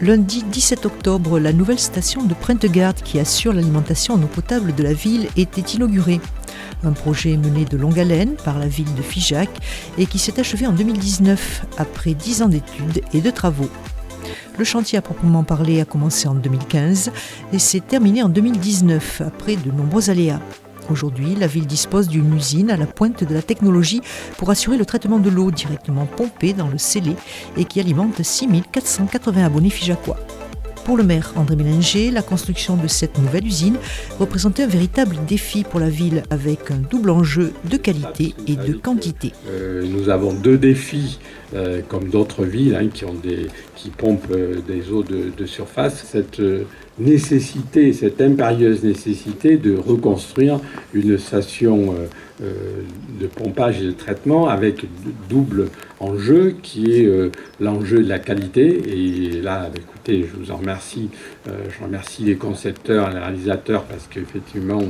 Lundi 17 octobre, la nouvelle station de Printegarde qui assure l'alimentation en eau potable de la ville était inaugurée. Un projet mené de longue haleine par la ville de Figeac et qui s'est achevé en 2019 après 10 ans d'études et de travaux. Le chantier à proprement parler a commencé en 2015 et s'est terminé en 2019 après de nombreux aléas. Aujourd'hui, la ville dispose d'une usine à la pointe de la technologie pour assurer le traitement de l'eau directement pompée dans le scellé et qui alimente 6480 abonnés figeacois. Pour le maire André Mélinger, la construction de cette nouvelle usine représentait un véritable défi pour la ville avec un double enjeu de qualité et de quantité. Nous avons deux défis, comme d'autres villes qui pompent des eaux de surface. Cette nécessité, cette impérieuse nécessité de reconstruire une station de pompage et de traitement avec double enjeu qui est l'enjeu de la qualité. Et là, écoutez, je vous en remercie. Je remercie les concepteurs et les réalisateurs parce qu'effectivement,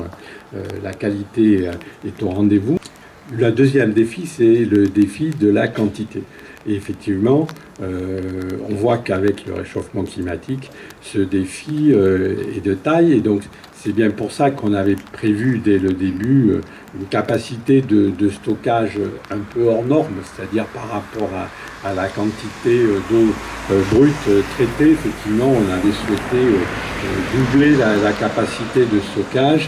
la qualité est au rendez-vous. Le deuxième défi, c'est le défi de la quantité. Et effectivement, on voit qu'avec le réchauffement climatique, ce défi est de taille. Et donc, c'est bien pour ça qu'on avait prévu dès le début une capacité de stockage un peu hors norme, c'est-à-dire par rapport à la quantité d'eau brute traitée. Effectivement, on avait souhaité doubler la capacité de stockage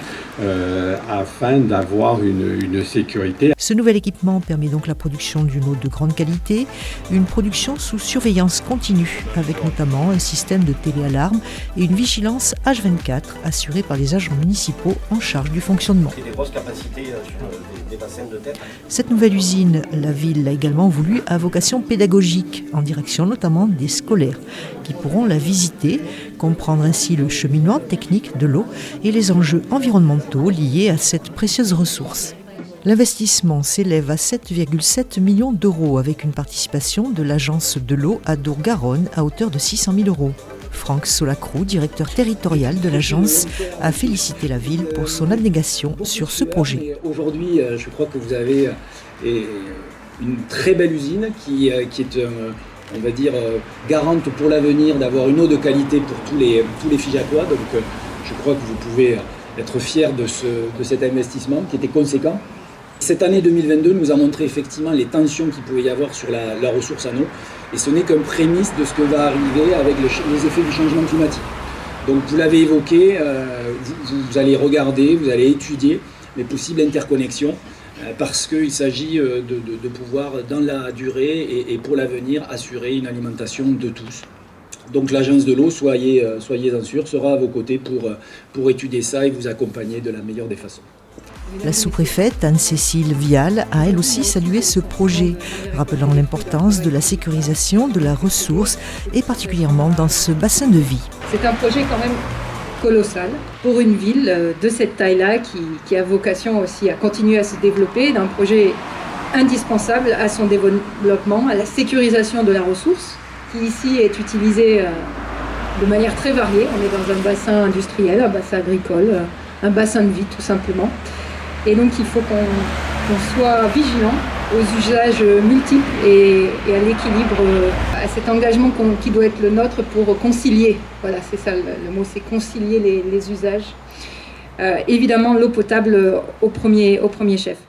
afin d'avoir une sécurité. Ce nouvel équipement permet donc la production d'une eau de grande qualité, une production sous surveillance continue, avec notamment un système de téléalarme et une vigilance H24 assurée par les agents municipaux en charge du fonctionnement. Des grosses capacités sur des bassins de tête. Cette nouvelle usine, la ville l'a également voulu à vocation pédagogique, en direction notamment des scolaires, qui pourront la visiter, comprendre ainsi le cheminement technique de l'eau et les enjeux environnementaux liés à cette précieuse ressource. L'investissement s'élève à 7,7 millions d'euros avec une participation de l'agence de l'eau Adour-Garonne à hauteur de 600 000 euros. Franck Solacrou, directeur territorial de l'agence, a félicité la ville pour son abnégation sur ce projet. Aujourd'hui, je crois que vous avez une très belle usine qui est, on va dire, garante pour l'avenir d'avoir une eau de qualité pour tous les Figeacois. Donc je crois que vous pouvez être fiers de cet investissement qui était conséquent. Cette année 2022 nous a montré effectivement les tensions qu'il pouvait y avoir sur la ressource en eau. Et ce n'est qu'un prémisse de ce que va arriver avec les effets du changement climatique. Donc vous l'avez évoqué, vous allez regarder, vous allez étudier les possibles interconnexions parce qu'il s'agit de pouvoir dans la durée et pour l'avenir assurer une alimentation de tous. Donc l'agence de l'eau, soyez-en sûrs, sera à vos côtés pour étudier ça et vous accompagner de la meilleure des façons. La sous-préfète Anne-Cécile Vial a elle aussi salué ce projet, rappelant l'importance de la sécurisation de la ressource et particulièrement dans ce bassin de vie. C'est un projet quand même colossal pour une ville de cette taille-là qui a vocation aussi à continuer à se développer, d'un projet indispensable à son développement, à la sécurisation de la ressource qui ici est utilisée de manière très variée. On est dans un bassin industriel, un bassin agricole, un bassin de vie tout simplement. Et donc il faut qu'on soit vigilant aux usages multiples et à l'équilibre, à cet engagement qui doit être le nôtre pour concilier. Voilà, c'est ça le mot, c'est concilier les usages. Évidemment l'eau potable au premier chef.